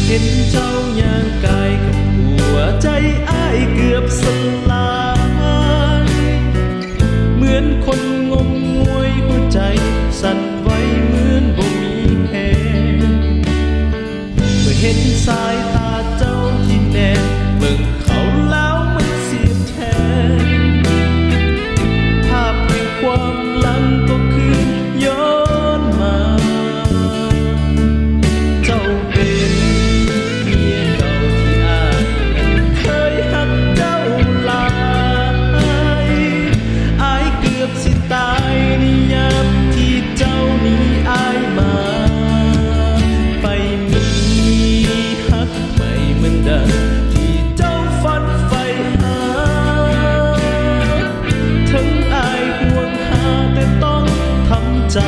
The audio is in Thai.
เห็นเจ้าย่างกายกับหัวใจอ้ายเกือบสลายเหมือนคนงมงวยหัวใจสั่นไหวเหมือนบ่มีแหงเมื่อเห็นสายตาเจ้าที่แนบเบิ่งเขาแล้วมันเสียบแทนภาพแห่งความหลังก็คือย้อนมาเจ้าเป็นเมียเก่าที่อ้ายนั้นเคยหักเจ้าหลายอ้ายเกือบสิตายในยามที่เจ้าหนีอ้ายมาไปมีฮักใหม่เหมือนดังที่เจ้าฝันใฝ่หาถึงอ้ายห่วงหาแต่ต้องทำใจ